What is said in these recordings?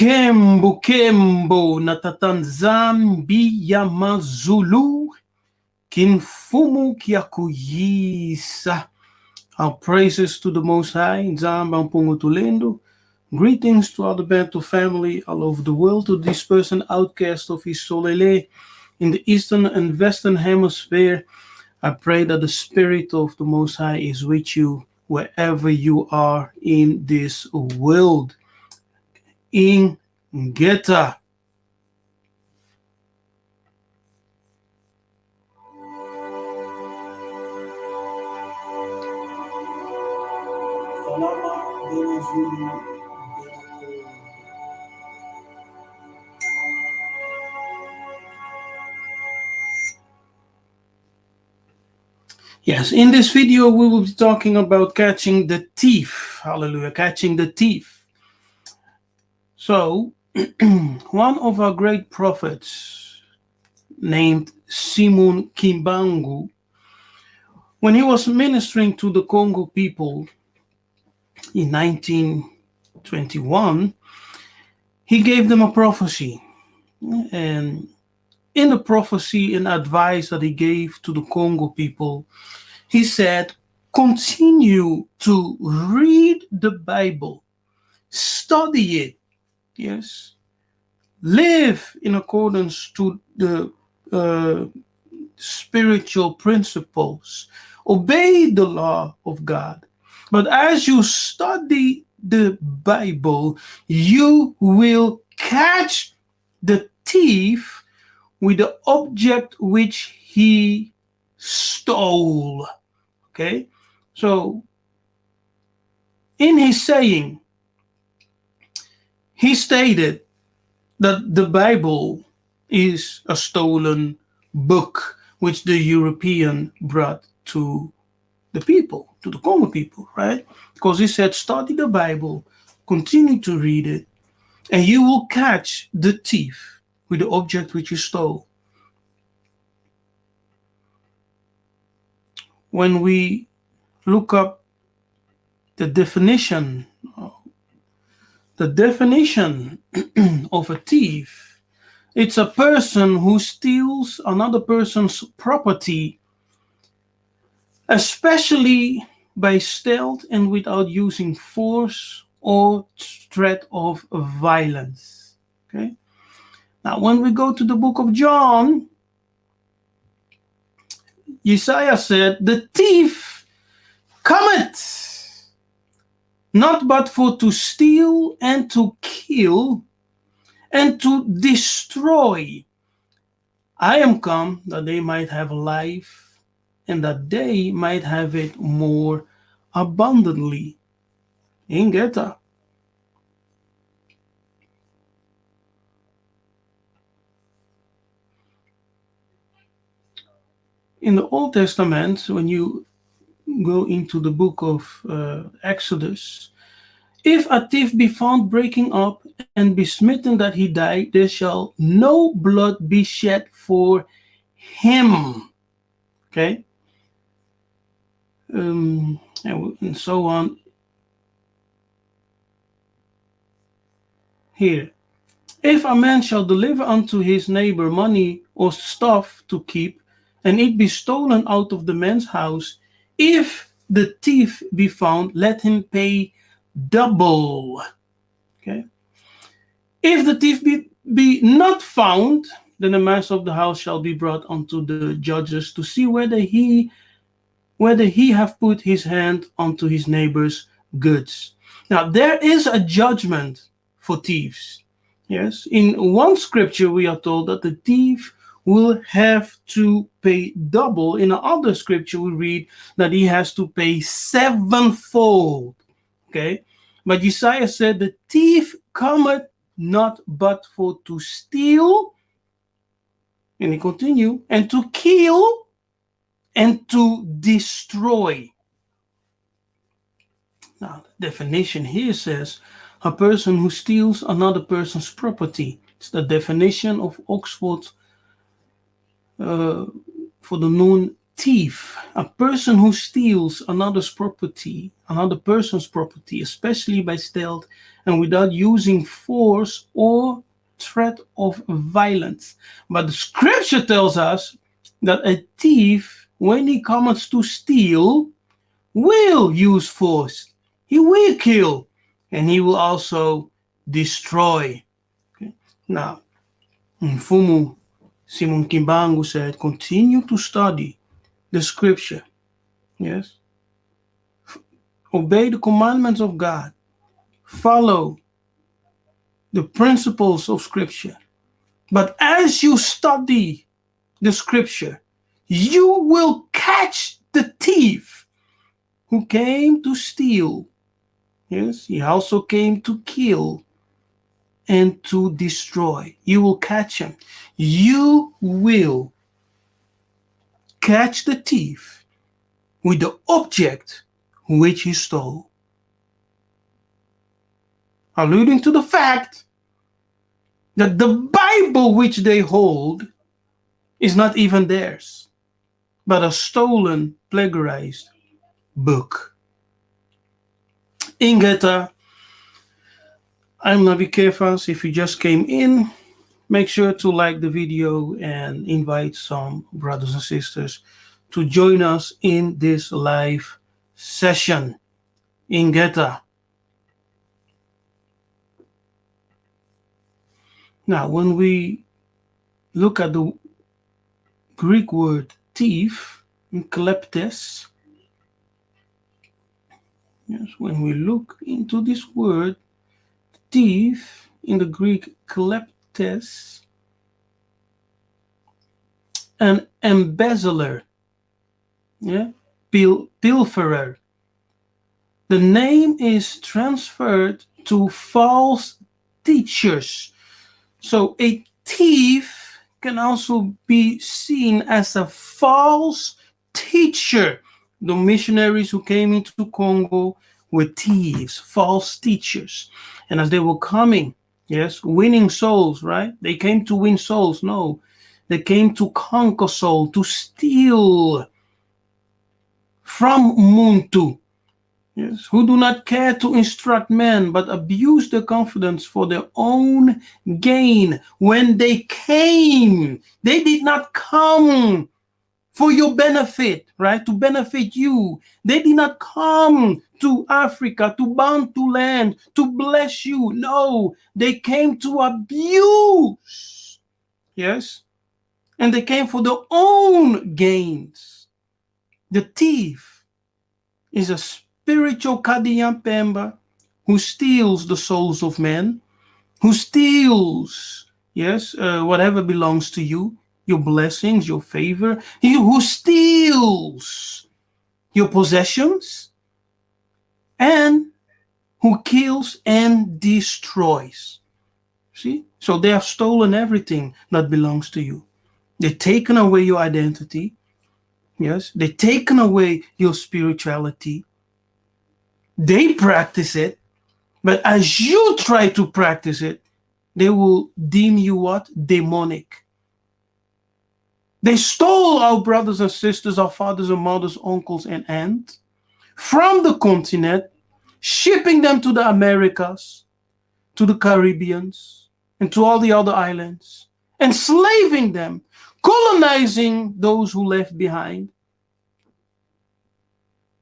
Kembo Kembo natatanzambi ya mazulu kinfumu kiakuyisa. Our praises to the Most High, Nzamba Mpungu Tulendo. Greetings to all the Bantu family all over the world, to this person outcast of Isolele in the eastern and western hemisphere. I pray that the Spirit of the Most High is with you wherever you are in this world. In Geta. Yes, in this video we will be talking about catching the thief. Hallelujah, catching the thief. So, one of our great prophets named Simon Kimbangu, when he was ministering to the Kongo people in 1921, he gave them a prophecy. And in the prophecy and advice that he gave to the Congo people, he said, continue to read the Bible, study it, yes, live in accordance to the spiritual principles, obey the law of God. But as you study the Bible, you will catch the thief with the object which he stole. Okay, so in his saying, he stated that the Bible is a stolen book which the European brought to the people, to the Congo people, right? Because he said, study the Bible, continue to read it, and you will catch the thief with the object which you stole. When we look up the definition of a thief, it's a person who steals another person's property, especially by stealth and without using force or threat of violence. Okay. Now, when we go to the book of John, Yiseka'yah said, the thief cometh not but for to steal and to kill and to destroy. I am come that they might have life and that they might have it more abundantly. Ingeta. In the Old Testament, when you go into the book of Exodus, if a thief be found breaking up and be smitten that he die, there shall no blood be shed for him. Okay? And so on. Here. If a man shall deliver unto his neighbor money or stuff to keep, and it be stolen out of the man's house, if the thief be found, let him pay double. Okay. If the thief be not found, then the master of the house shall be brought unto the judges to see whether he have put his hand unto his neighbor's goods. Now there is a judgment for thieves. Yes, in one scripture we are told that the thief will have to pay double. In another scripture we read that he has to pay sevenfold. Okay, but Yiseka'yah said, the thief cometh not but for to steal, and he continued, and to kill and to destroy. Now the definition here says, a person who steals another person's property. It's the definition of Oxford for the thief, a person who steals another person's property, especially by stealth and without using force or threat of violence. But the scripture tells us that a thief, when he comes to steal, will use force. He will kill and he will also destroy. Okay? Now, Mfumu Simon Kimbangu said, continue to study the scripture. Yes. Obey the commandments of God. Follow the principles of scripture. But as you study the scripture, you will catch the thief who came to steal. Yes, he also came to kill and to destroy. You will catch him. You will catch the thief with the object which he stole. Alluding to the fact that the Bible which they hold is not even theirs, but a stolen, plagiarized book. Ingeta, I'm Navi Kefas. If you just came in, make sure to like the video and invite some brothers and sisters to join us in this live session. Ingeta. Now, when we look at the Greek word thief, kleptes, yes, when we look into this word thief in the Greek kleptes, an embezzler, yeah, pilferer. The name is transferred to false teachers. So a thief can also be seen as a false teacher. The missionaries who came into Congo were thieves, false teachers. And as they were coming, yes, winning souls, right? They came to win souls. No, they came to conquer soul, to steal from Muntu. Yes, who do not care to instruct men, but abuse their confidence for their own gain. When they came, they did not come for your benefit, right? To benefit you. They did not come to Africa, to Bantu land, to bless you. No, they came to abuse. Yes? And they came for their own gains. The thief is a spiritual Kadian Pemba who steals the souls of men, who steals, yes, whatever belongs to you, your blessings, your favor, who steals your possessions, and who kills and destroys. See? So they have stolen everything that belongs to you. They've taken away your identity. Yes, they've taken away your spirituality. They practice it, but as you try to practice it, they will deem you what? Demonic. They stole our brothers and sisters, our fathers and mothers, uncles and aunts from the continent, shipping them to the Americas, to the Caribbeans, and to all the other islands, enslaving them, colonizing those who left behind.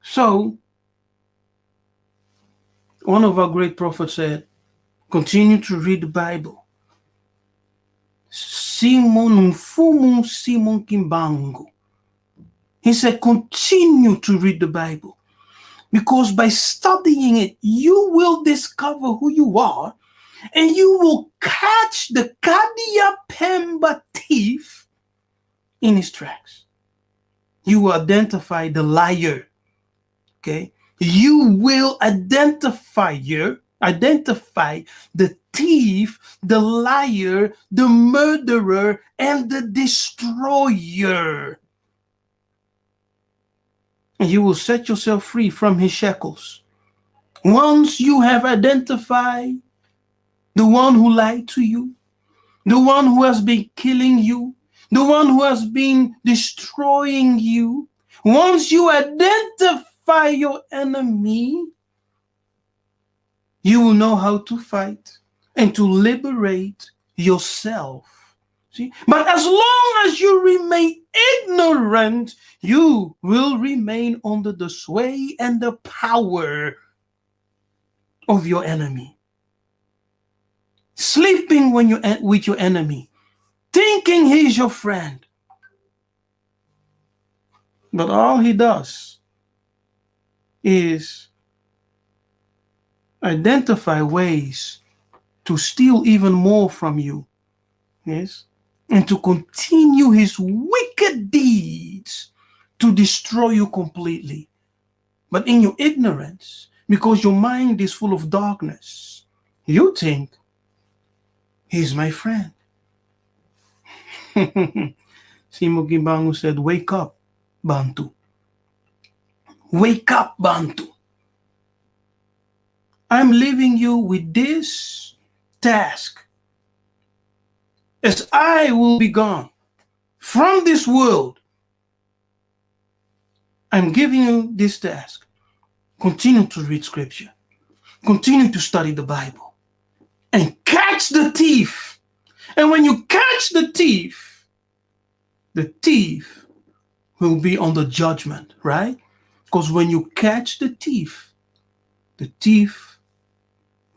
So, one of our great prophets said, continue to read the Bible. Simon Kimbangu. He said, continue to read the Bible. Because by studying it, you will discover who you are and you will catch the Kadia Pemba thief in his tracks. You will identify the liar. Okay? You will identify the thief, the liar, the murderer, and the destroyer. And you will set yourself free from his shackles. Once you have identified the one who lied to you, the one who has been killing you, the one who has been destroying you. Once you identify your enemy, you will know how to fight and to liberate yourself. See? But as long as you remain ignorant, you will remain under the sway and the power of your enemy. Sleeping with your enemy, thinking he's your friend. But all he does is identify ways to steal even more from you. Yes? And to continue his wicked deeds to destroy you completely. But in your ignorance, because your mind is full of darkness, you think he's my friend. Simo Gimbangu said, wake up, Bantu. Wake up, Bantu. I'm leaving you with this task. As I will be gone from this world, I'm giving you this task. Continue to read scripture. Continue to study the Bible. And catch the thief. And when you catch the thief will be on the judgment, right? Because when you catch the thief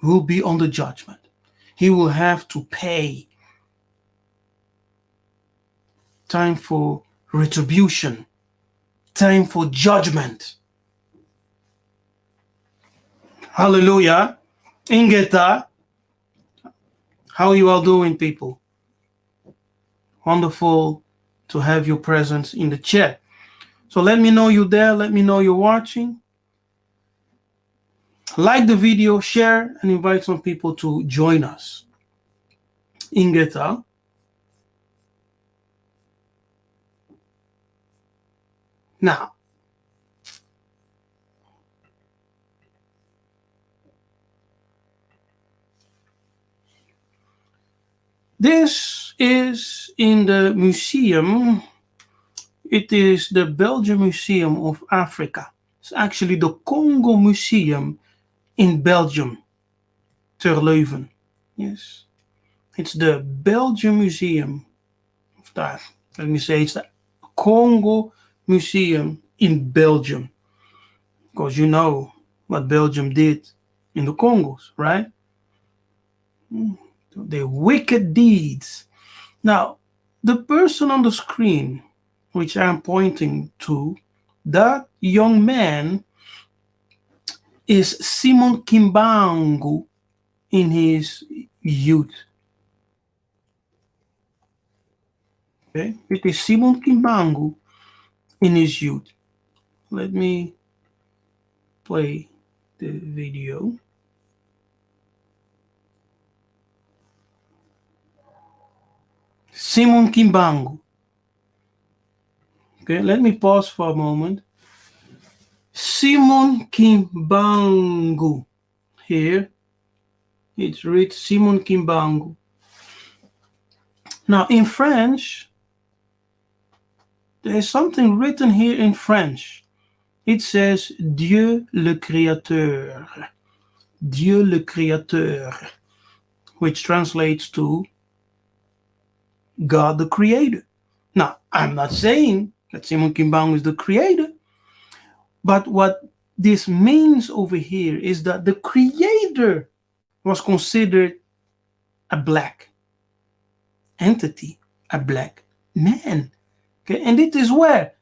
will be on the judgment. He will have to pay. Time for retribution. Time for judgment. Hallelujah. Ingeta. How are you all doing, people? Wonderful to have your presence in the chat. So let me know you're there. Let me know you're watching. Like the video, share, and invite some people to join us. Ingeta. Now, this is in the museum. It is the Belgian Museum of Africa. It's actually the Kongo Museum in Belgium, Ter Leuven. Yes, it's the Belgian Museum of that. Let me say it's the Kongo Museum in Belgium, because you know what Belgium did in the Congos, right? The wicked deeds. Now, the person on the screen, which I'm pointing to, that young man is Simon Kimbangu in his youth. Okay, it is Simon Kimbangu in his youth. Let me play the video. Simon Kimbangu. Okay, let me pause for a moment. Simon Kimbangu. Here, it's read Simon Kimbangu. Now, in French, there is something written here in French. It says Dieu le Créateur. Dieu le Créateur, which translates to God the Creator. Now, I'm not saying that Simon Kimbangu is the creator, but what this means over here is that the creator was considered a black entity, a black man. Okay, and it is where?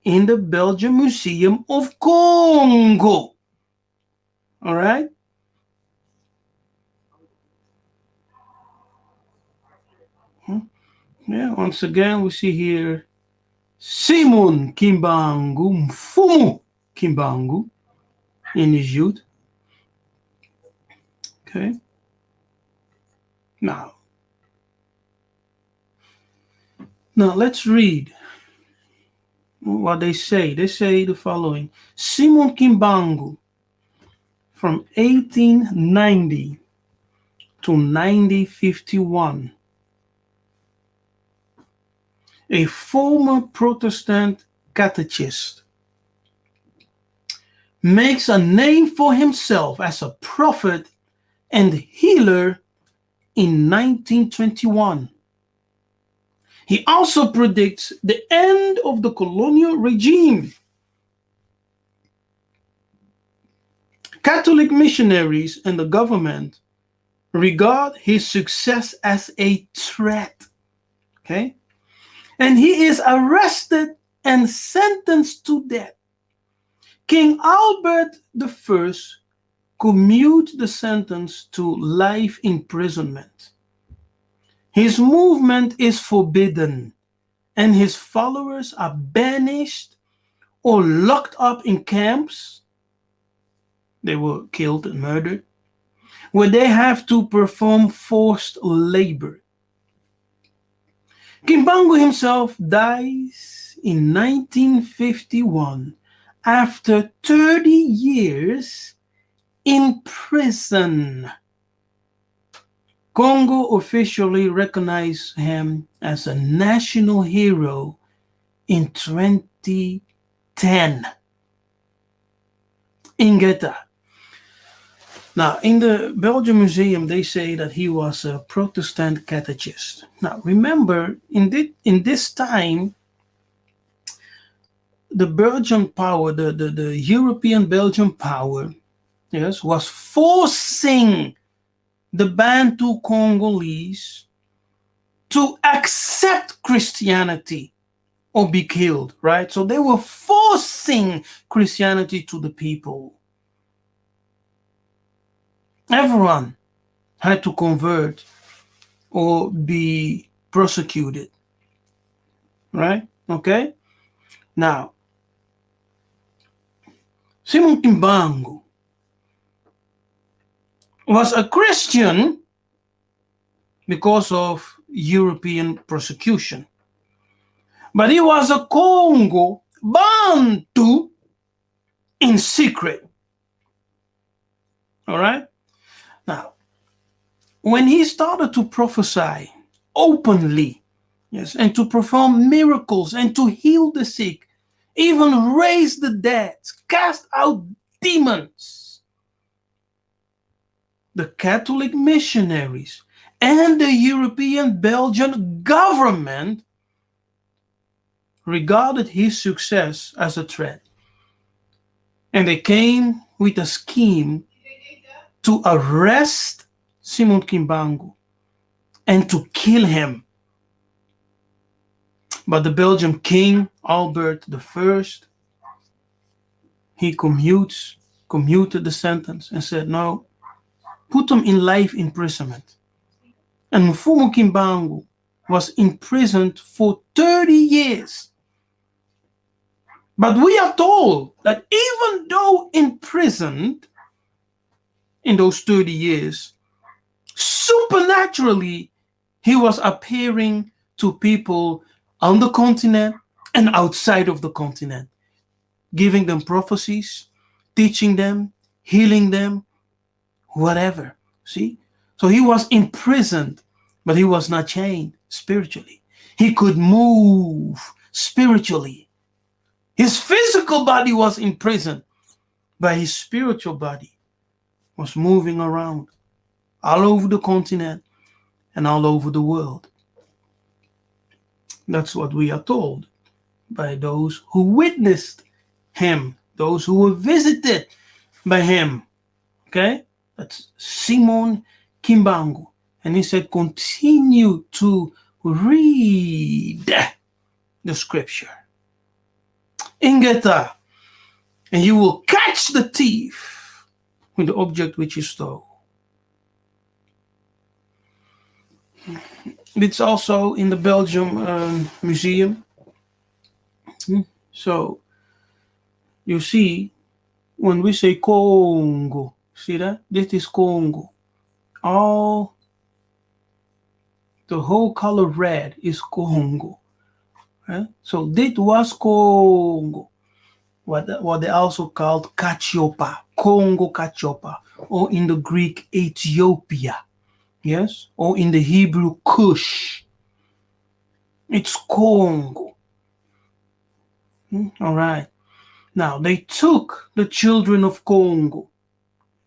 In the Belgian Museum of Congo. All right? Yeah, once again, we see here Simon Kimbangu, Mfumu Kimbangu in his youth. Okay. Now let's read what they say. They say the following. Simon Kimbangu, from 1890 to 1951, a former Protestant catechist, makes a name for himself as a prophet and healer in 1921. He also predicts the end of the colonial regime. Catholic missionaries and the government regard his success as a threat. Okay? And he is arrested and sentenced to death. King Albert I commutes the sentence to life imprisonment. His movement is forbidden, and his followers are banished or locked up in camps. They were killed and murdered, where they have to perform forced labor. Kimbangu himself dies in 1951 after 30 years in prison. Congo officially recognized him as a national hero in 2010. Ingeta. Now, in the Belgium Museum, they say that he was a Protestant catechist. Now, remember, in this time, the Belgian power, the European Belgian power, yes, was forcing the Bantu Congolese to accept Christianity or be killed, right? So they were forcing Christianity to the people. Everyone had to convert or be prosecuted, right? Okay? Now, Simon Kimbangu was a Christian because of European persecution. But he was a Congo Bantu in secret. All right? Now, when he started to prophesy openly, yes, and to perform miracles and to heal the sick, even raise the dead, cast out demons, the Catholic missionaries and the European Belgian government regarded his success as a threat. And they came with a scheme to arrest Simon Kimbangu and to kill him. But the Belgian king, Albert I, he commuted the sentence and said, no, put him in life imprisonment. And Mfumu Kimbangu was imprisoned for 30 years. But we are told that even though imprisoned in those 30 years, supernaturally, he was appearing to people on the continent and outside of the continent, giving them prophecies, teaching them, healing them, whatever. See? So he was imprisoned, but he was not chained spiritually. He could move spiritually. His physical body was imprisoned, but his spiritual body was moving around all over the continent and all over the world. That's what we are told by those who witnessed him, those who were visited by him. Okay? That's Simon Kimbangu. And he said, continue to read the scripture. Ingeta, and you will catch the thief with the object which he stole. It's also in the Belgium Museum. So you see, when we say Congo, see that? This is Congo. All the whole color red is Congo. Right? So this was Congo. What they also called Cachiopa, Congo Cachiopa, or in the Greek Ethiopia, yes, or in the Hebrew Cush. It's Kongo. All right. Now, they took the children of Congo.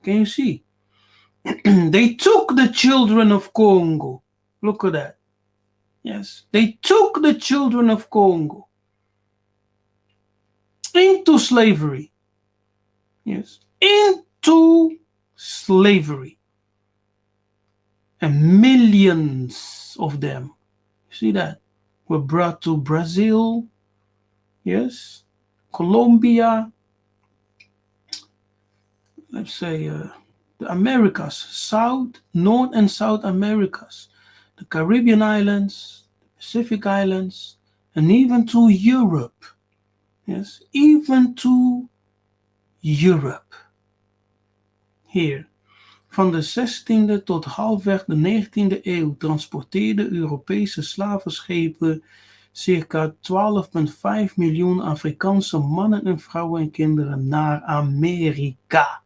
Can you see? They took the children of Congo. Look at that. Yes. They took the children of Congo into slavery. Yes. Into slavery. And millions of them, you see that, were brought to Brazil, yes, Colombia, let's say the Americas, South, North and South Americas, the Caribbean islands, Pacific islands, and even to Europe. Yes, even to Europe. Here. Van de 16e tot halfweg de 19e eeuw transporteerden Europese slavenschepen circa 12,5 miljoen Afrikaanse mannen en vrouwen en kinderen naar Amerika.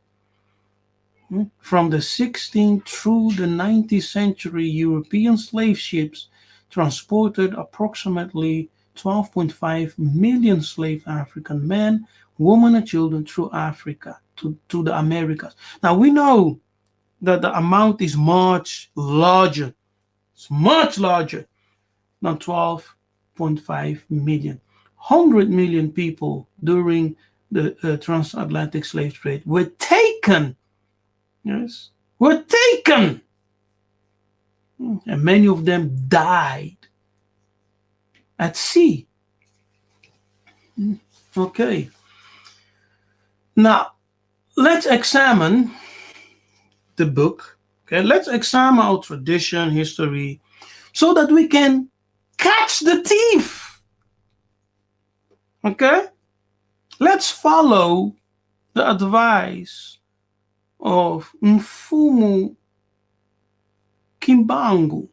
From the 16th through the 19th century, European slave ships transported approximately 12.5 million slave African men, women, and children through Africa to the Americas. Now we know that the amount is much larger. It's much larger than 12.5 million. 100 million people during the transatlantic slave trade were taken. Yes, were taken. And many of them died at sea. Okay. Now, let's examine the book. Okay, let's examine our tradition, history, so that we can catch the thief. Okay? Let's follow the advice of Mfumu Kimbangu.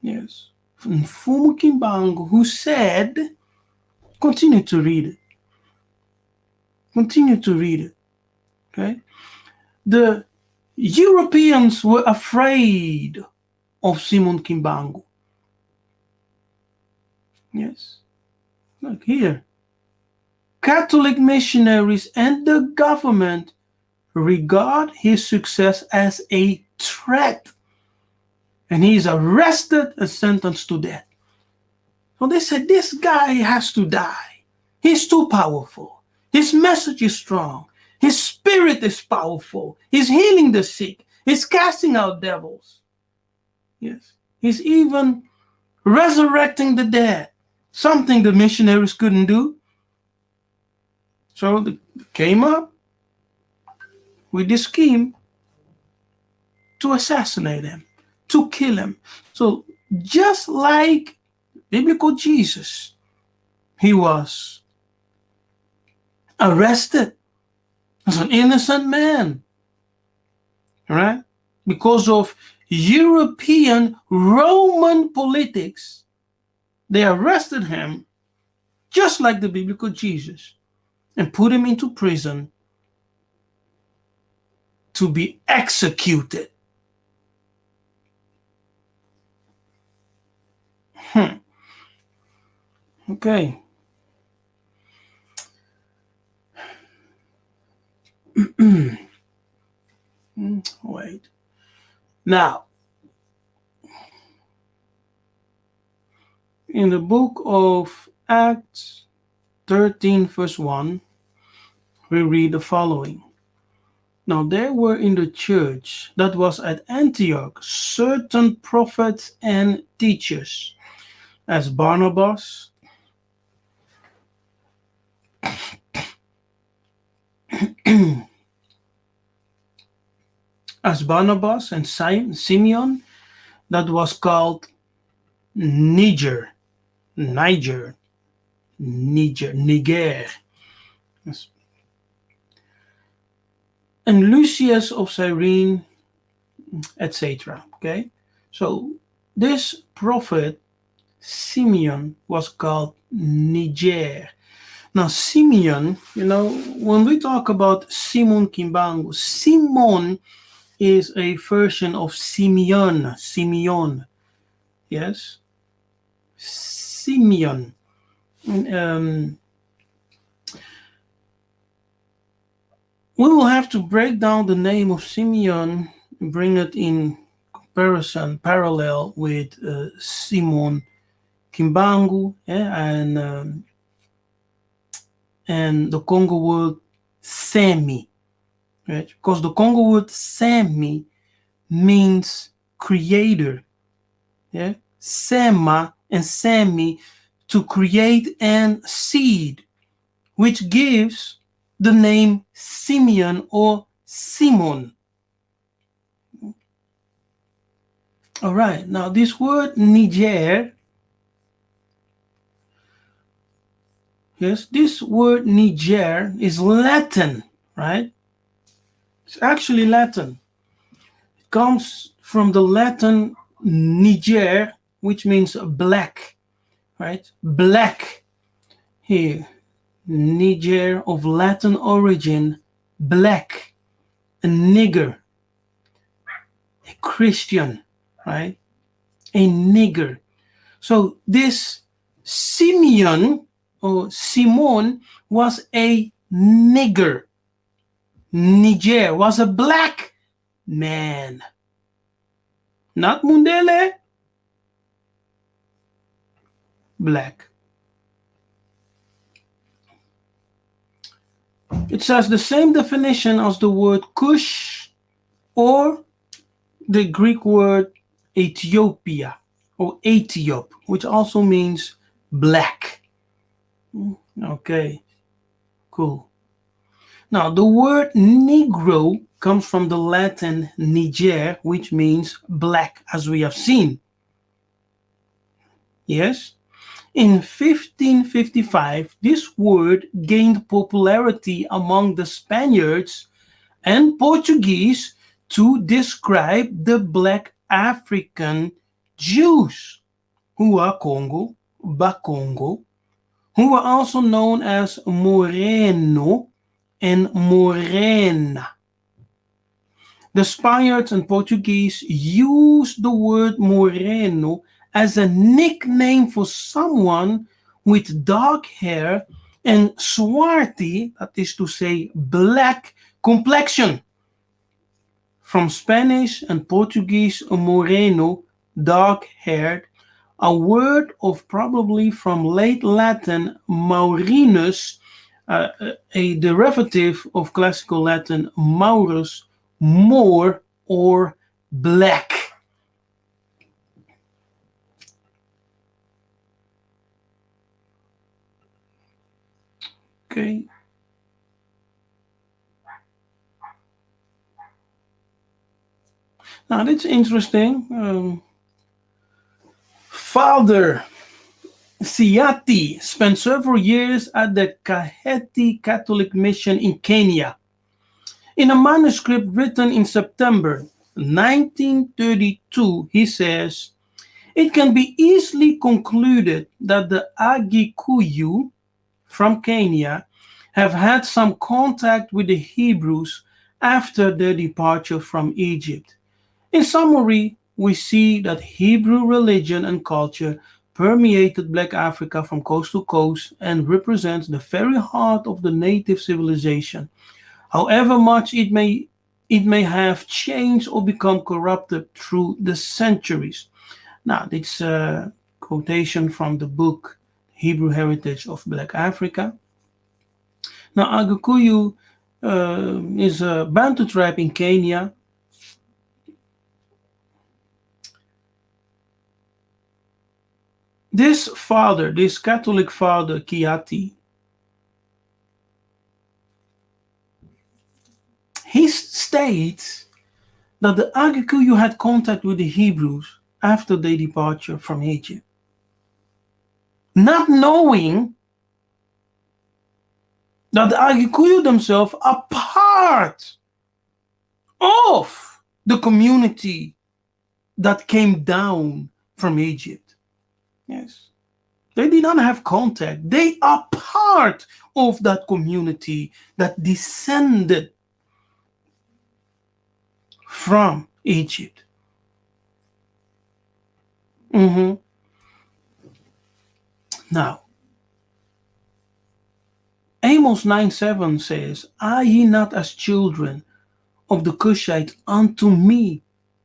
Yes. Mfumu Kimbangu, who said, continue to read it. Continue to read it. Okay? The Europeans were afraid of Simon Kimbangu. Yes. Look here. Catholic missionaries and the government regard his success as a threat. And he is arrested and sentenced to death. So they said, this guy has to die. He's too powerful. His message is strong. His spirit is powerful. He's healing the sick. He's casting out devils. Yes. He's even resurrecting the dead. Something the missionaries couldn't do. So they came up with this scheme to assassinate him, to kill him. So just like biblical Jesus, he was arrested as an innocent man, right? Because of European Roman politics, they arrested him just like the biblical Jesus and put him into prison to be executed. Okay. Wait. Now, in the book of Acts 13, verse 1, we read the following. Now there were in the church that was at Antioch certain prophets and teachers, as Barnabas, and Simeon, that was called Niger. Yes. And Lucius of Cyrene, etc. Okay, so this prophet Simeon was called Niger. Now Simeon, when we talk about Simon Kimbangu, Simon is a version of Simeon. Yes, Simeon. Um, we will have to break down the name of Simeon, bring it in comparison, parallel with Simon Kimbangu, and the Congo word Semi, right? Because the Congo word Semi means creator, yeah, Sema and Semi, to create and seed, which gives the name Simeon or Simon. All right, now this word Niger, yes, this word Niger is Latin, right? It's actually Latin. It comes from the Latin Niger, which means black, right? Black here. Niger of Latin origin, black, a nigger, a Christian, right? A nigger. So this Simeon or Simon was a nigger. Niger was a black man. Not Mundele, black. It says the same definition as the word Kush or the Greek word Ethiopia or Ethiop, which also means black. Okay, cool. Now, the word Negro comes from the Latin Niger, which means black, as we have seen. Yes? In 1555, this word gained popularity among the Spaniards and Portuguese to describe the black African Jews who are Congo, Bakongo, who were also known as Moreno and Morena. The Spaniards and Portuguese used the word Moreno as a nickname for someone with dark hair and swarthy, that is to say, black complexion. From Spanish and Portuguese moreno, dark haired, a word of probably from late Latin Maurinus, a derivative of classical Latin Maurus, more or black. Okay. Now that's interesting. Father Siati spent several years at the Kaheti Catholic Mission in Kenya. In a manuscript written in September 1932, he says, it can be easily concluded that the Agikuyu from Kenya have had some contact with the Hebrews after their departure from Egypt. In summary, we see that Hebrew religion and culture permeated Black Africa from coast to coast and represents the very heart of the native civilization. However much it may have changed or become corrupted through the centuries. Now, it's a quotation from the book Hebrew Heritage of Black Africa. Now, Agakuyu is a Bantu tribe in Kenya. This father, this Catholic father, Kiati, he states that the Agikuyu had contact with the Hebrews after their departure from Egypt. Not knowing that the Agikuyu themselves are part of the community that came down from Egypt. Yes. They did not have contact. They are part of that community that descended from Egypt. Mhm. Now, Amos 9:7 says, "Are ye not as children of the Cushites unto me,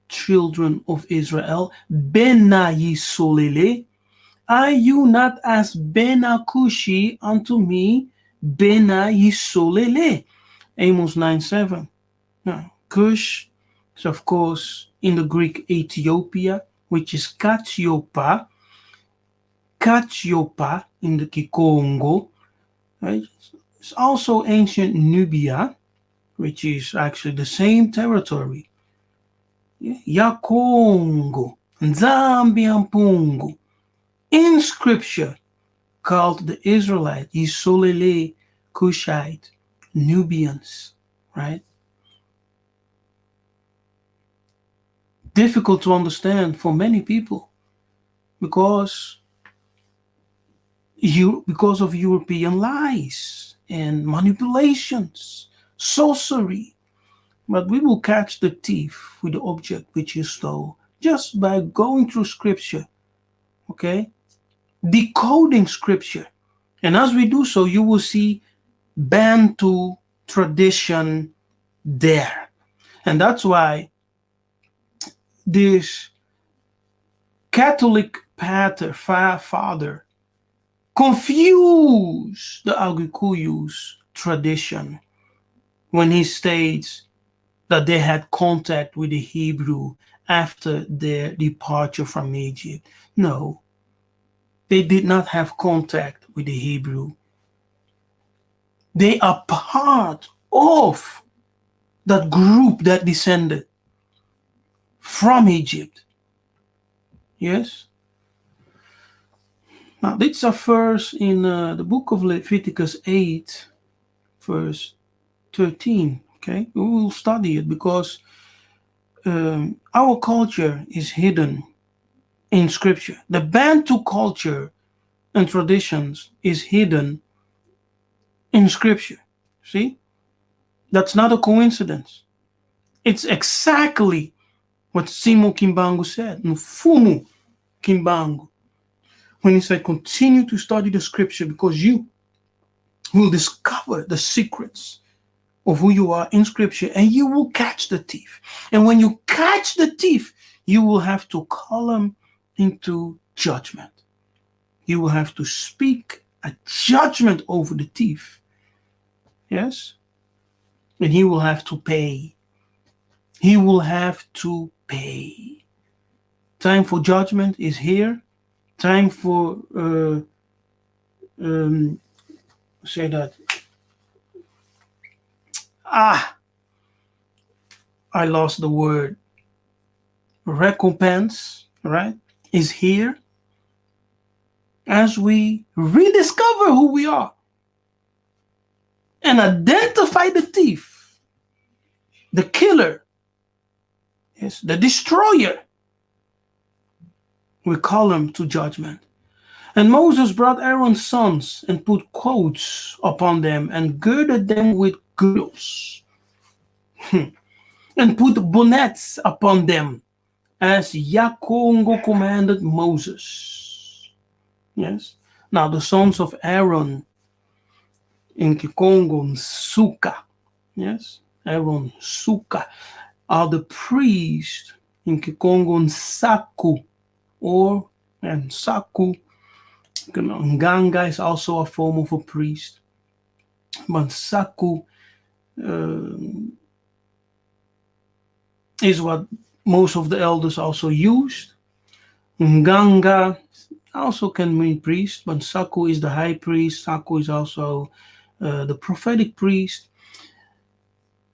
children of Israel? Bena ye solele. Are you not as Bena Cushi unto me, Bena ye solele?" Amos 9:7. Now, Cush is, of course, in the Greek Ethiopia, which is Kachiopa in the Kongo. Right? It's also ancient Nubia, which is actually the same territory. Yakongo, Nzambiampungu. In scripture, called the Israelites, Yisolele, Cushite, Nubians, right? Difficult to understand for many people because of European lies and manipulations, sorcery. But we will catch the thief with the object which he stole just by going through scripture, okay? Decoding scripture. And as we do so, you will see Bantu tradition there. And that's why this Catholic father confused the Agikuyus tradition when he states that they had contact with the Hebrew after their departure from Egypt. No, they did not have contact with the Hebrew. They are part of that group that descended from Egypt. Yes? Now, this is first in the book of Leviticus 8, verse 13. Okay? We will study it because our culture is hidden in scripture. The Bantu culture and traditions is hidden in scripture. See? That's not a coincidence. It's exactly what Simo Kimbangu said, Mfumu Kimbangu, when he said, continue to study the scripture because you will discover the secrets of who you are in scripture and you will catch the thief. And when you catch the thief, you will have to call him into judgment. You will have to speak a judgment over the thief. Yes? And he will have to pay. He will have to pay. Time for judgment is here. Time for say that. I lost the word. Recompense, right? Is here as we rediscover who we are and identify the thief, the killer, yes, the destroyer. We call him to judgment. And Moses brought Aaron's sons and put coats upon them and girded them with girdles and put bonnets upon them as Yakongo commanded Moses. Yes. Now the sons of Aaron in Kikongo Suka, yes, Aaron Suka, are the priests in Kikongo Saku, or and Saku. Nganga is also a form of a priest, but Saku is what most of the elders also used. Nganga also can mean priest, but Saku is the high priest. Saku is also the prophetic priest.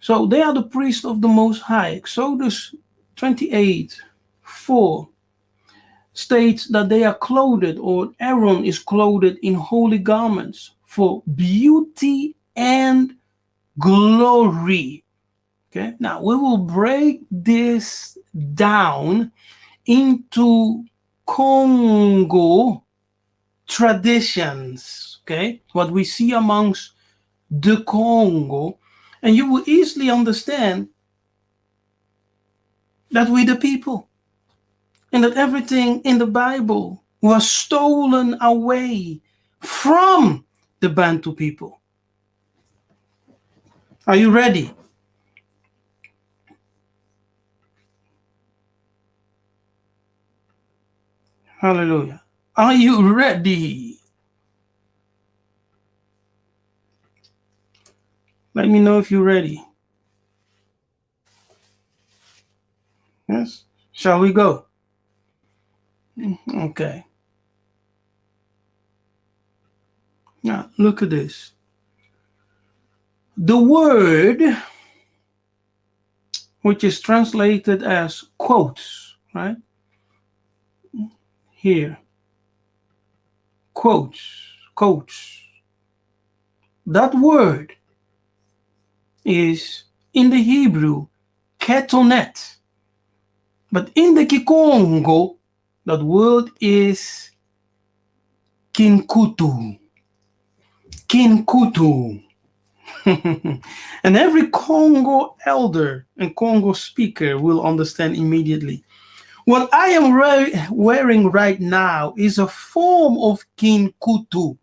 So they are the priests of the Most High. Exodus 28:4 states that they are clothed, or Aaron is clothed in holy garments for beauty and glory. Okay, now we will break this down into Kongo traditions. Okay, what we see amongst the Kongo, and you will easily understand that we the people, and that everything in the Bible was stolen away from the Bantu people. Are you ready? Hallelujah. Are you ready? Let me know if you're ready. Yes? Shall we go? Okay. Now, look at this. The word, which is translated as quotes, right? Here, quotes, quotes. That word is in the Hebrew ketonet, but in the Kikongo, that word is kinkutu. Kinkutu. And every Kongo elder and Kongo speaker will understand immediately. What I am wearing right now is a form of kinkutu.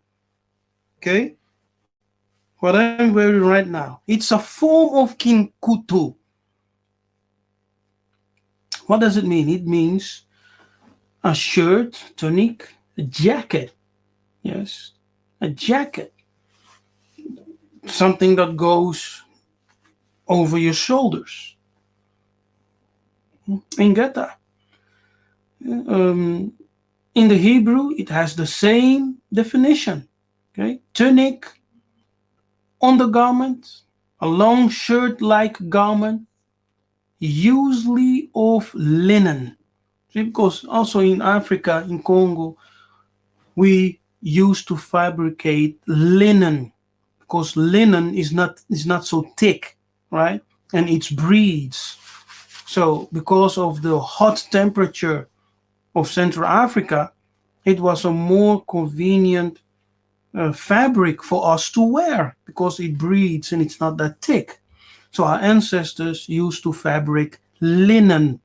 Okay? What I'm wearing right now, it's a form of kinkutu. What does it mean? It means a shirt, tunic, a jacket. Yes, a jacket. Something that goes over your shoulders. Ingeta. In the Hebrew, it has the same definition. Okay, tunic, undergarment, a long shirt-like garment, usually of linen. See, because also in Africa, in Congo, we used to fabricate linen because linen is not so thick, right? And it breathes. So because of the hot temperature of Central Africa, it was a more convenient fabric for us to wear because it breathes and it's not that thick. So our ancestors used to fabric linen.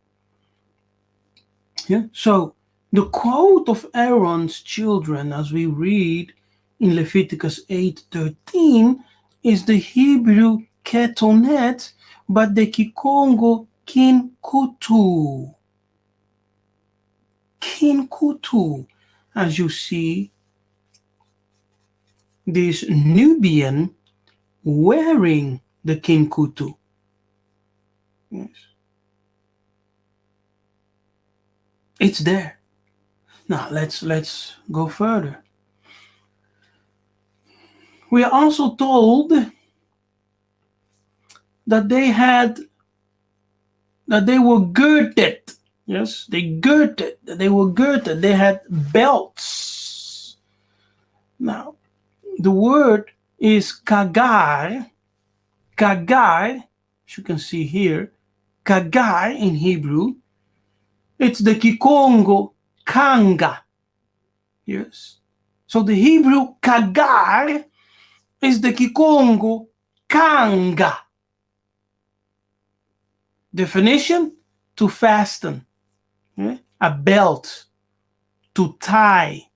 Yeah. So the quote of Aaron's children, as we read in Leviticus 8:13, is the Hebrew ketonet, but the Kikongo kinkutu. Kinkutu. As you see, this Nubian wearing the kinkutu. Yes. It's there. Now let's go further. We are also told that they were girded. Yes, they were girded. They had belts. Now, the word is kagar. Kagar, as you can see here, kagar in Hebrew. It's the Kikongo kanga. Yes. So the Hebrew kagar is the Kikongo kanga. Definition: to fasten. A belt, to tie,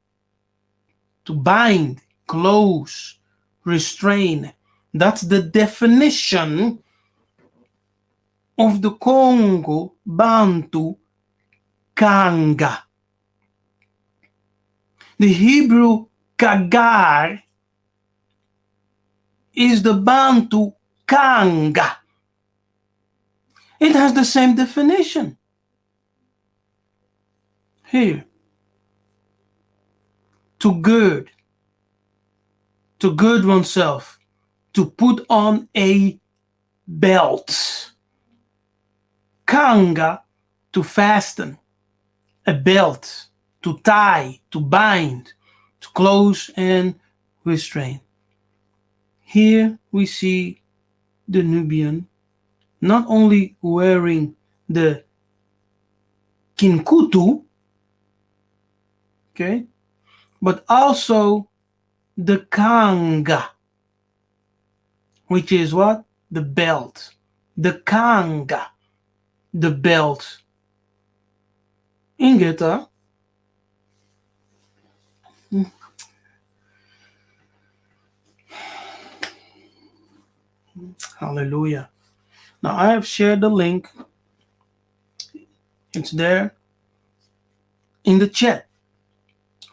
to bind, close, restrain. That's the definition of the Congo Bantu kanga. The Hebrew kagar is the Bantu kanga. It has the same definition. Here, to gird oneself, to put on a belt. Kanga, to fasten, a belt, to tie, to bind, to close and restrain. Here we see the Nubian not only wearing the kinkutu, okay, but also the kanga, which is what? The belt. The kanga, the belt. Ingeta, Hallelujah. Now I have shared the link. It's there in the chat.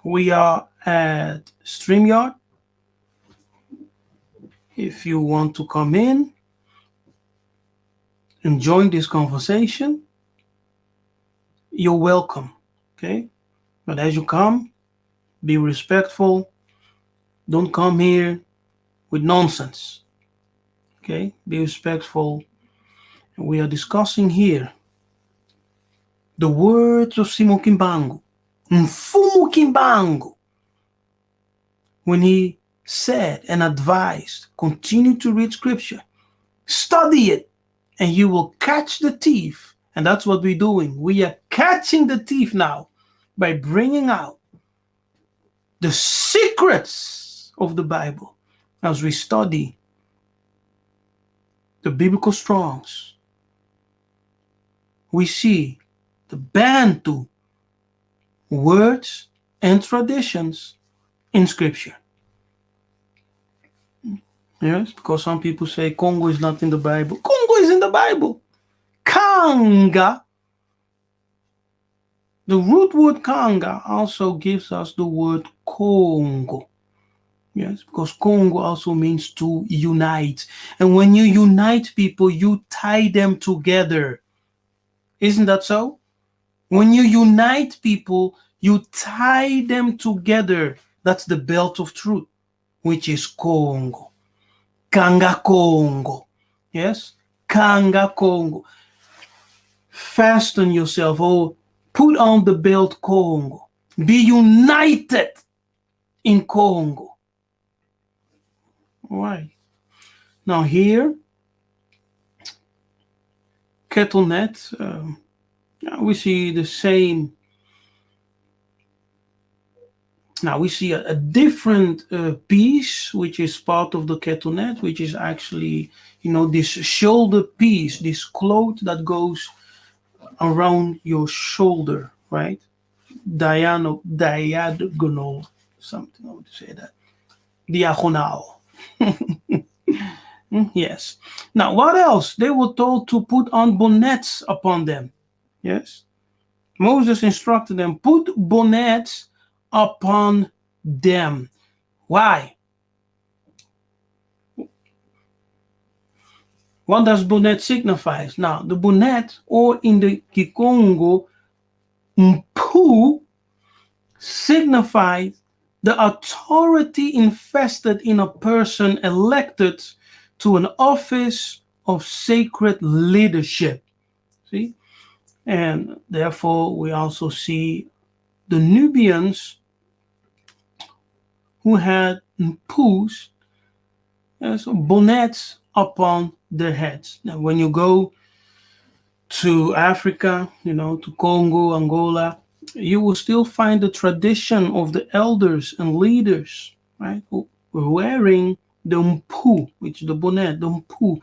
We are at StreamYard. If you want to come in and join this conversation, you're welcome. Okay? But as you come, be respectful. Don't come here with nonsense. Okay? Be respectful. And we are discussing here the words of Simon Kimbangu, Mfumu Kimbangu, when he said and advised, continue to read scripture, study it, and you will catch the thief. And that's what we're doing. We are catching the thief now by bringing out the secrets of the Bible as we study the biblical Strongs. We see the Bantu words and traditions in scripture. Yes, because some people say Kongo is not in the Bible. Kongo is in the Bible. Kanga, the root word Kanga also gives us the word Congo. Yes, because Congo also means to unite. And when you unite people, you tie them together. Isn't that so? When you unite people, you tie them together. That's the belt of truth, which is Congo. Kanga Congo. Yes? Kanga Congo. Fasten yourself or put on the belt Congo. Be united in Congo. All right. Now here, KettleNet, we see the same. Now we see a different piece, which is part of the KettleNet, which is actually, this shoulder piece, this cloth that goes around your shoulder, right? Diagonal, something, I would say that. Diagonal. Yes. Now, what else? They were told to put on bonnets upon them. Yes. Moses instructed them, put bonnets upon them. Why? What does bonnet signify? Now, the bonnet, or in the Kikongo, mpu, signifies the authority invested in a person elected to an office of sacred leadership. See? And therefore, we also see the Nubians who had mpus, so bonnets upon their heads. Now, when you go to Africa, to Congo, Angola, you will still find the tradition of the elders and leaders, right, who were wearing the mpu, which is the bonnet, the mpu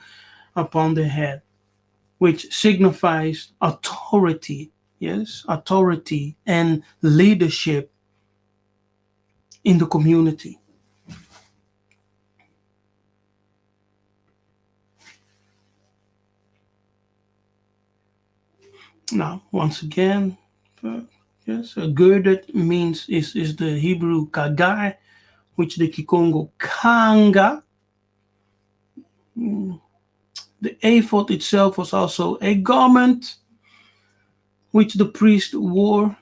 upon the head, which signifies authority, yes, authority and leadership in the community. Now, once again, yes, girded means is the Hebrew kagai, which the Kikongo kanga. The ephod itself was also a garment which the priest wore.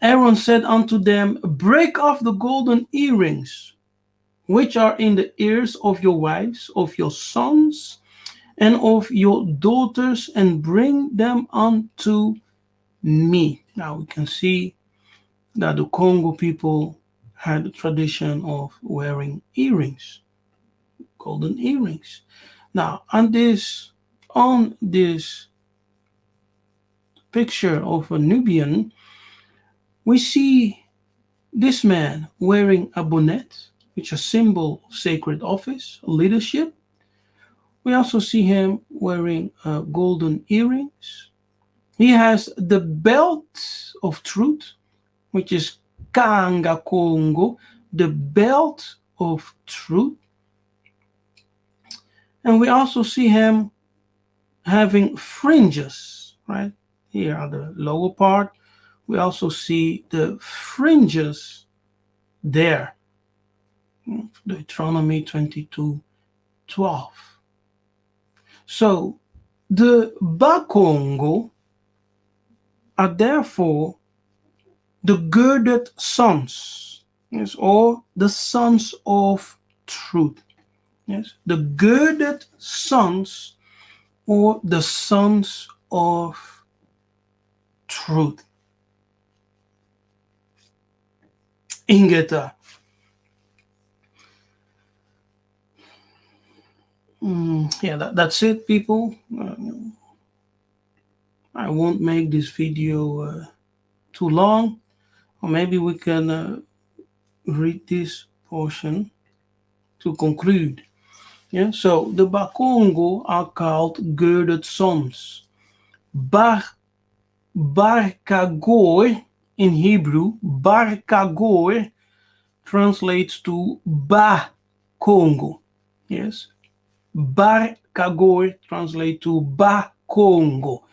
Aaron said unto them, break off the golden earrings which are in the ears of your wives, of your sons, and of your daughters, and bring them unto me. Now we can see that the Congo people had a tradition of wearing earrings, golden earrings. Now on this picture of a Nubian, we see this man wearing a bonnet, which is a symbol of sacred office, leadership. We also see him wearing golden earrings. He has the belt of truth, which is Kanga Congo, the belt of truth. And we also see him having fringes, right? Here are the lower part. We also see the fringes there. Deuteronomy 22:12. So the Bakongo are therefore the girded sons, yes, or the sons of truth. Yes, the girded sons or the sons of truth. Ingeta. Yeah, that's it, people. I won't make this video too long, or maybe we can read this portion to conclude. Yeah, so the Bakongo are called girded sons. Bar Kagor in Hebrew, Bar Kagor translates to Ba Congo. Yes, Bar Kagor translates to Ba Congo,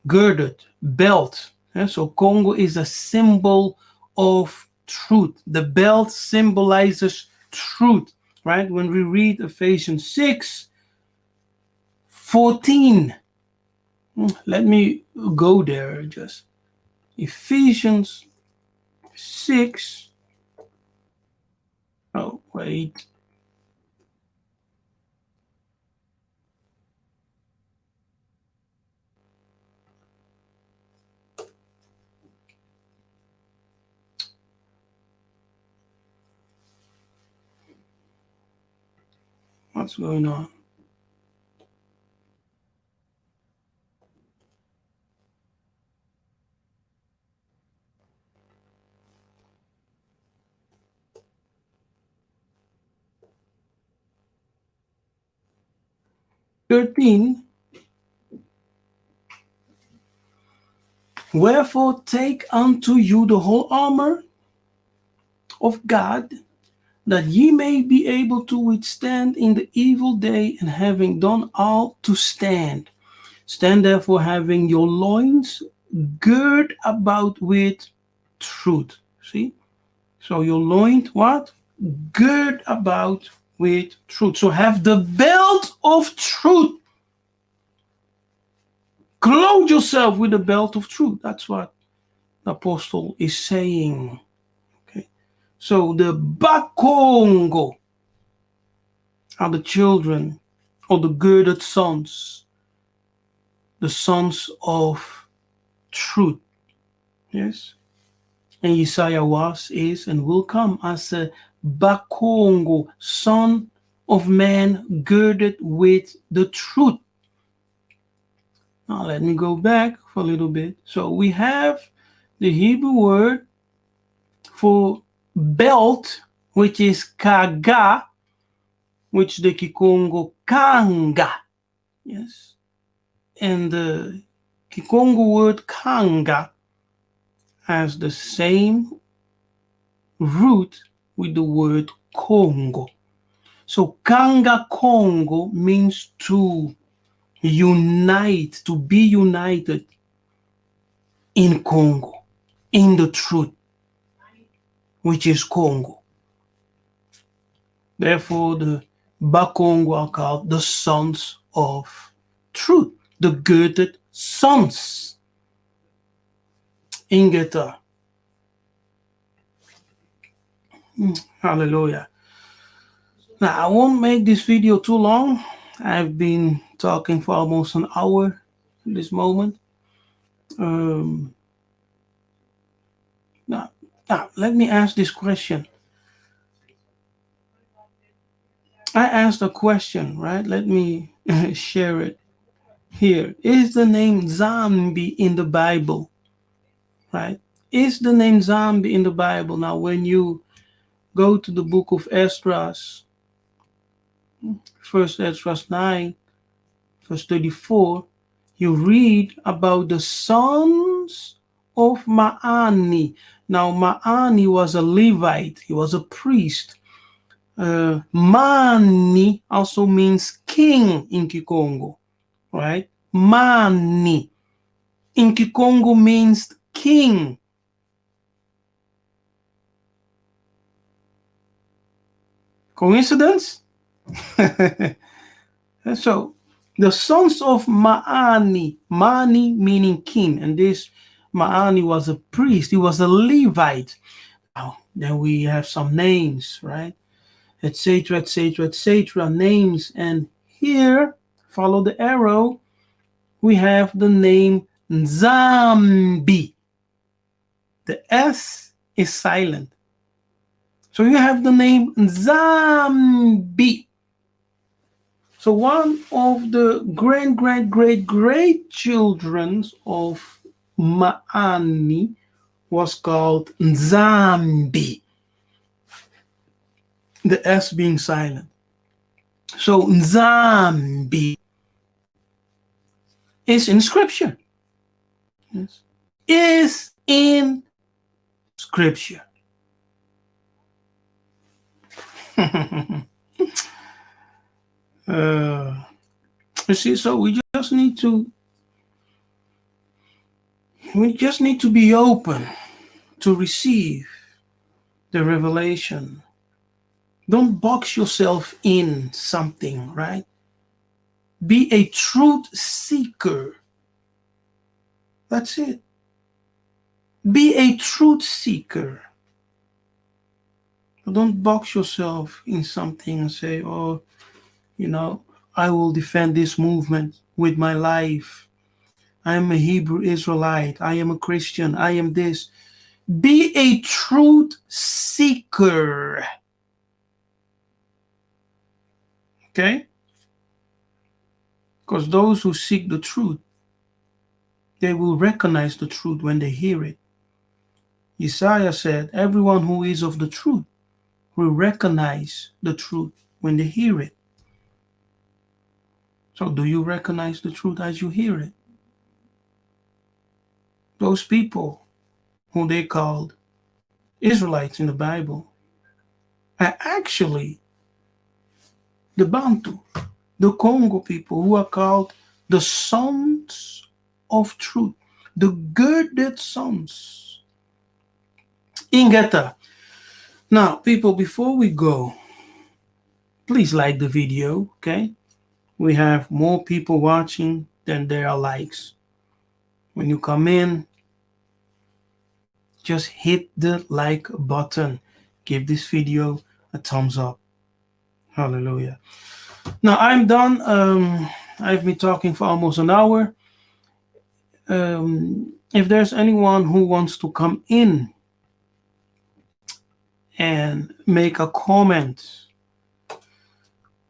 girded, belt. Yeah, so Congo is a symbol of truth. The belt symbolizes truth, right? When we read Ephesians 6:14, let me go there just. Ephesians 6. Oh, wait. What's going on? Thirteen. Wherefore take unto you the whole armor of God, that ye may be able to withstand in the evil day, and having done all to stand. Stand therefore, having your loins girt about with truth. See? So your loins, what? Gird about with truth. So have the belt of truth. Clothe yourself with the belt of truth. That's what the apostle is saying. Okay. So the Bakongo are the children or the girded sons, the sons of truth. Yes. And Yiseka'yah was, is, and will come as a Bakongo, son of man girded with the truth. Now let me go back for a little bit. So we have the Hebrew word for belt, which is kaga, which the Kikongo kanga. Yes. And the Kikongo word kanga has the same root with the word Congo. So kanga Congo means to unite, to be united in Congo, in the truth, which is Congo. Therefore, the Bakongo are called the sons of truth, the girded sons. Ingeta. Hallelujah. Now, I won't make this video too long. I've been talking for almost an hour at this moment. Now, let me ask this question. I asked a question, right? Let me share it here. Is the name zombie in the Bible? Right? Is the name zombie in the Bible? Now, when you go to the book of Esdras, first Esdras 9, verse 34, you read about the sons of Ma'ani. Now, Ma'ani was a Levite, he was a priest. Mani also means king in Kikongo, right? Mani in Kikongo means king. Coincidence? So, the sons of Maani, Mani meaning king, and this Maani was a priest, he was a Levite. Now, then we have some names, right? Etc., etc., etc., names. And here, follow the arrow, we have the name Nzambi. The S is silent. So you have the name Nzambi. So one of the great children of Maani was called Nzambi. The S being silent. So Nzambi is in scripture. Yes. Is in scripture. You see, so we just need to be open to receive the revelation. Don't box yourself in something, right? Be a truth seeker. That's it. Be a truth seeker. Don't box yourself in something and say, oh, I will defend this movement with my life. I am a Hebrew Israelite. I am a Christian. I am this. Be a truth seeker. Okay? Because those who seek the truth, they will recognize the truth when they hear it. Yiseka'yah said, everyone who is of the truth will recognize the truth when they hear it. So do you recognize the truth as you hear it? Those people who they called Israelites in the Bible are actually the Bantu, the Kongo people who are called the sons of truth, the girded sons. Ingeta. Now, people, before we go, please like the video, okay? We have more people watching than there are likes. When you come in, just hit the like button. Give this video a thumbs up. Hallelujah. Now I'm done. I've been talking for almost an hour. If there's anyone who wants to come in and make a comment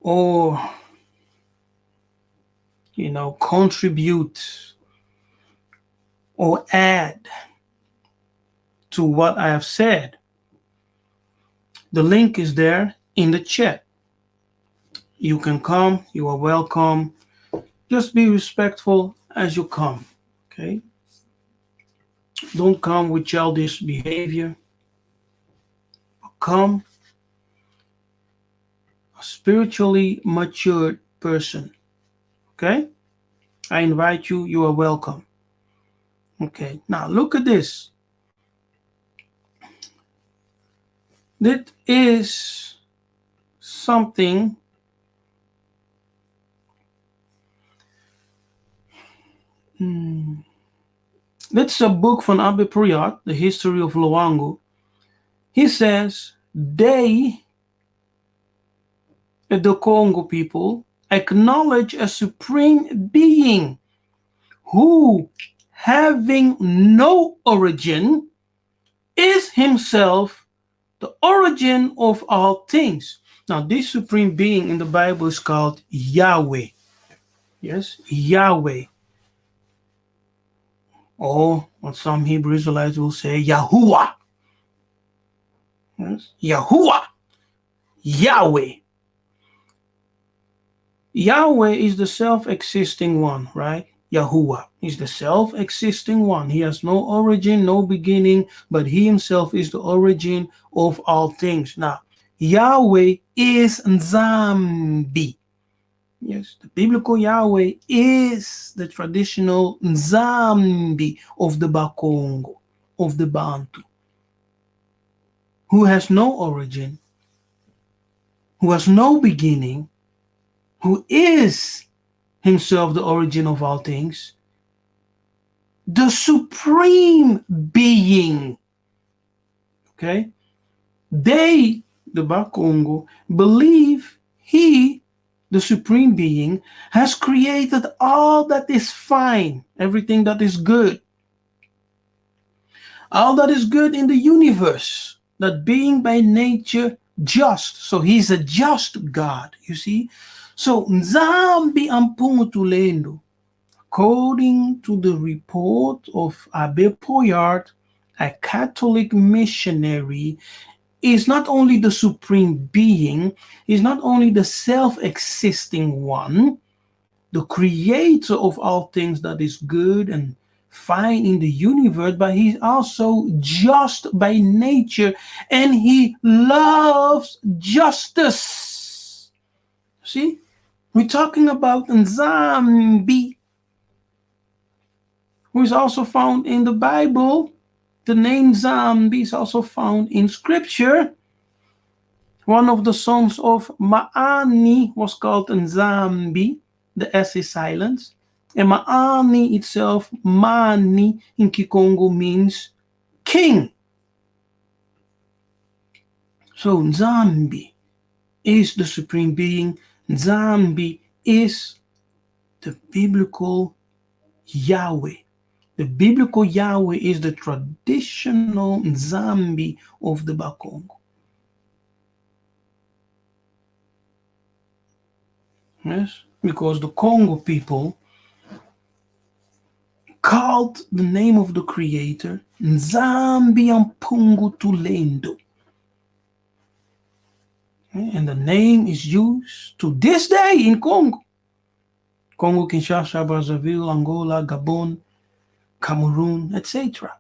or contribute or add to what I have said, the link is there in the chat. You can come. You are welcome. Just be respectful as you come. Okay? Don't come with childish behavior. Come a spiritually matured person. Okay? I invite you. You are welcome. Okay. Now look at this. That is something that's a book from Abe Priat, The History of Luango. He says they, the Kongo people, acknowledge a supreme being who, having no origin, is himself the origin of all things. Now, this supreme being in the Bible is called Yahweh. Yes, Yahweh. Or what some Hebrew Israelites will say, Yahuwah. Yes, Yahuwah. Yahweh. Yahweh is the self-existing one, right? Yahuwah is the self-existing one. He has no origin, no beginning, but he himself is the origin of all things. Now, Yahweh is Nzambi. Yes, the biblical Yahweh is the traditional Nzambi of the Bakongo, of the Bantu, who has no origin, who has no beginning, who is himself the origin of all things, the supreme being. Okay? They, the Bakongo, believe he, the supreme being, has created all that is fine, everything that is good, all that is good in the universe, that being by nature just. So he's a just God, you see. So Nzambi Ampungutulendo, according to the report of Abe Poyard, a Catholic missionary, is not only the supreme being, is not only the self-existing one, the creator of all things that is good and fine in the universe, but he's also just by nature and he loves justice. See, we're talking about Nzambi, who is also found in the Bible. The name Zambi is also found in scripture. One of the sons of Ma'ani was called Nzambi. The S is silent. And Ma'ani itself, Mani in Kikongo, means king. So Nzambi is the supreme being. Nzambi is the biblical Yahweh. The biblical Yahweh is the traditional Nzambi of the Bakongo. Yes, because the Congo people called the name of the creator Nzambi Ampungu Tulendo. And the name is used to this day in Congo. Congo, Kinshasa, Brazzaville, Angola, Gabon, Cameroon, etc.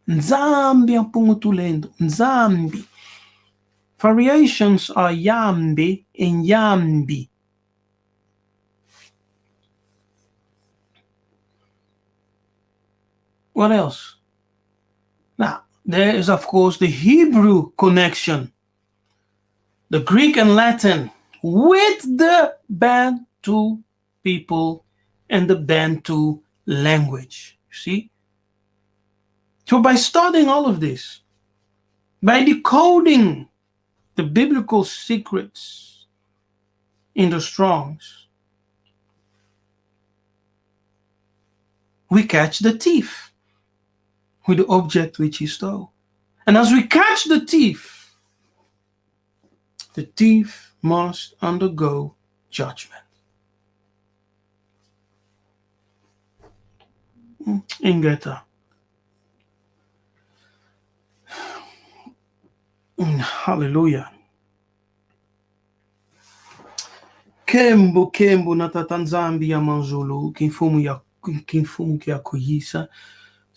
Nzambi Ampungu Tulendo. Nzambi. Variations are Yambi and Yambi. What else? Now, there is, of course, the Hebrew connection, the Greek and Latin with the Bantu people and the Bantu language. You see? So, by studying all of this, by decoding the biblical secrets in the Strongs, we catch the thief with the object which he stole. And as we catch the thief must undergo judgment. Ingeta. Hallelujah. Kembo na tatanzambi ya manzulu kinfumu ya kuyisa.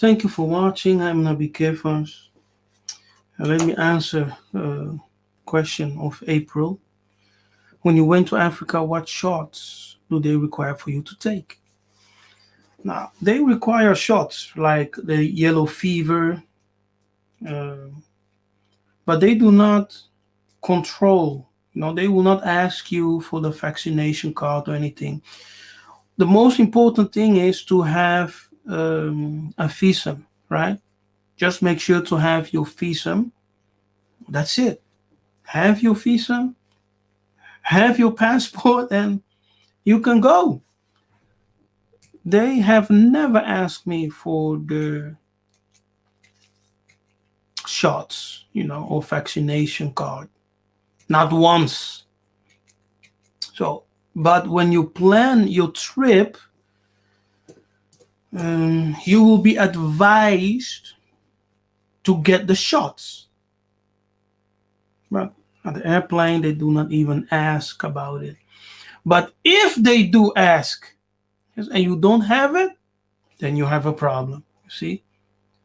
Thank you for watching. I'm Nabi Kefas. Let me answer the question of April. When you went to Africa, what shots do they require for you to take? Now, they require shots like the yellow fever, but they do not control. They will not ask you for the vaccination card or anything. The most important thing is to have a visa, right? Just make sure to have your visa. That's it. Have your visa, have your passport, and you can go. They have never asked me for the shots, or vaccination card. Not once. So, but when you plan your trip, you will be advised to get the shots. But at the airplane, they do not even ask about it. But if they do ask, and you don't have it, then you have a problem. You see?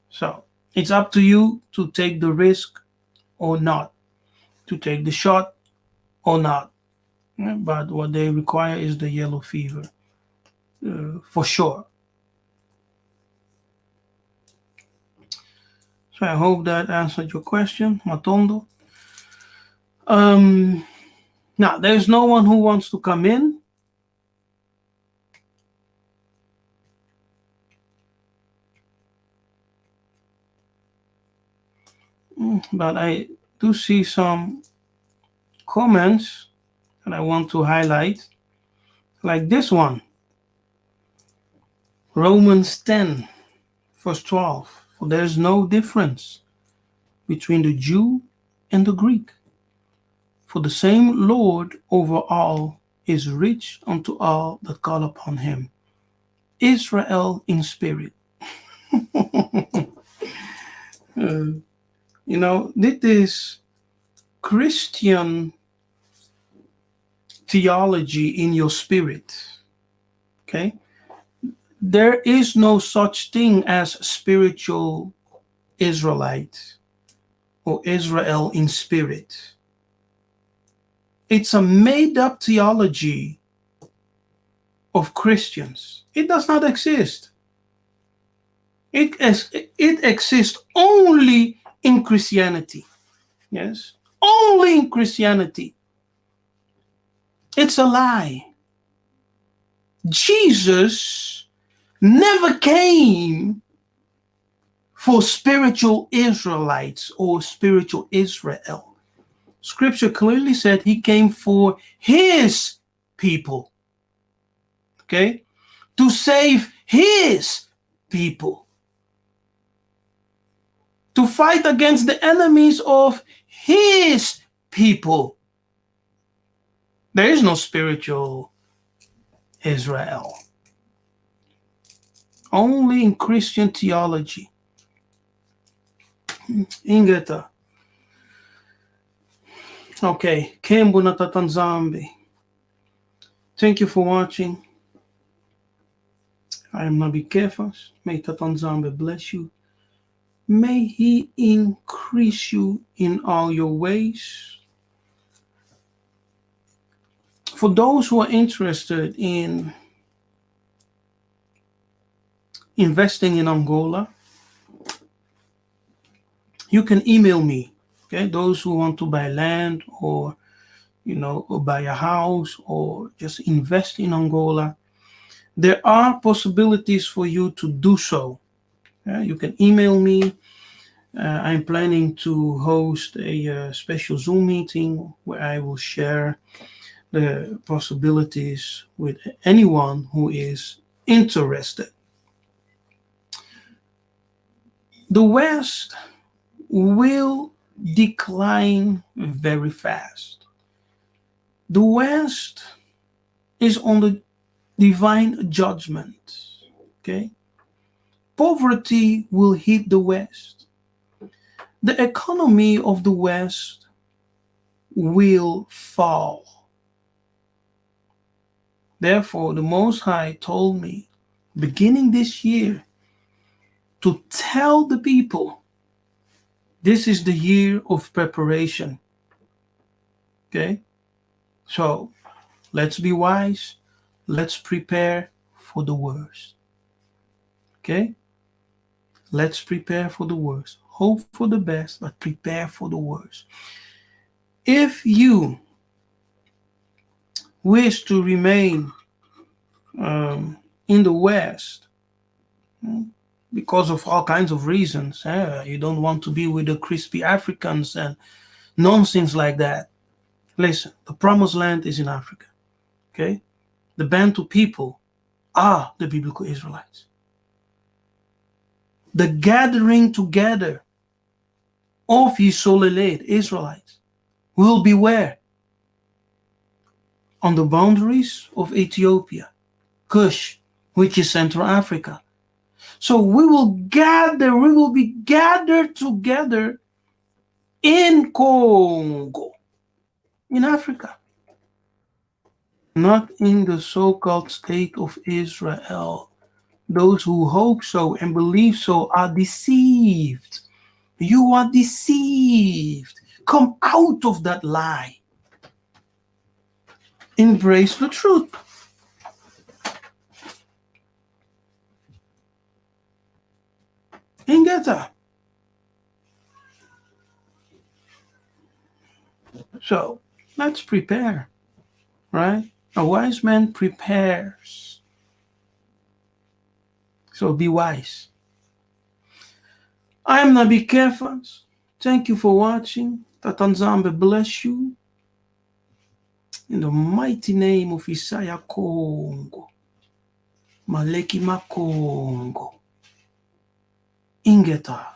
So it's up to you to take the risk or not. to take the shot or not. But what they require is the yellow fever, for sure. So I hope that answered your question, Matondo. Um, Now, there's no one who wants to come in. But I do see some comments that I want to highlight, like this one. Romans 10, verse 12. For there is no difference between the Jew and the Greek. For the same Lord over all is rich unto all that call upon him. Israel in spirit. This is Christian theology in your spirit. Okay? There is no such thing as spiritual Israelite or Israel in spirit. It's a made up theology of Christians. It does not exist. It exists only in Christianity. Yes? Only in Christianity. It's a lie. Jesus never came for spiritual Israelites or spiritual Israel. Scripture clearly said he came for his people. Okay? To save his people. To fight against the enemies of his people. There is no spiritual Israel. Only in Christian theology. Ingeta. Okay, Kembu Natatanzambi. Thank you for watching. I am Nabi Kefas. May Tatanzambe bless you. May he increase you in all your ways. For those who are interested in investing in Angola, you can email me. Okay, those who want to buy land or buy a house or just invest in Angola, there are possibilities for you to do so. You can email me. I'm planning to host a special Zoom meeting where I will share the possibilities with anyone who is interested. The West will decline very fast. The West is on the divine judgment. Okay? Poverty will hit the West. The economy of the West will fall. Therefore, the Most High told me, beginning this year, to tell the people, this is the year of preparation. Okay? So, let's be wise. Let's prepare for the worst. Okay? Let's prepare for the worst. Hope for the best, but prepare for the worst. If you wish to remain in the West because of all kinds of reasons, you don't want to be with the crispy Africans and nonsense like that. Listen, the promised land is in Africa. Okay? The Bantu people are the biblical Israelites. The gathering together of Yisoleled Israelites will be where? On the boundaries of Ethiopia, Kush, which is Central Africa. So we will be gathered together in Kongo, in Africa, not in the so-called state of Israel. Those who hope so and believe so are deceived. You are deceived. Come out of that lie. Embrace the truth. And get that. So let's prepare, right? A wise man prepares. So be wise. I am Nabi Kefas. Thank you for watching. Tatanzambe bless you. In the mighty name of Yiseka'yah Kongo. Maleki Makongo. Ingeta.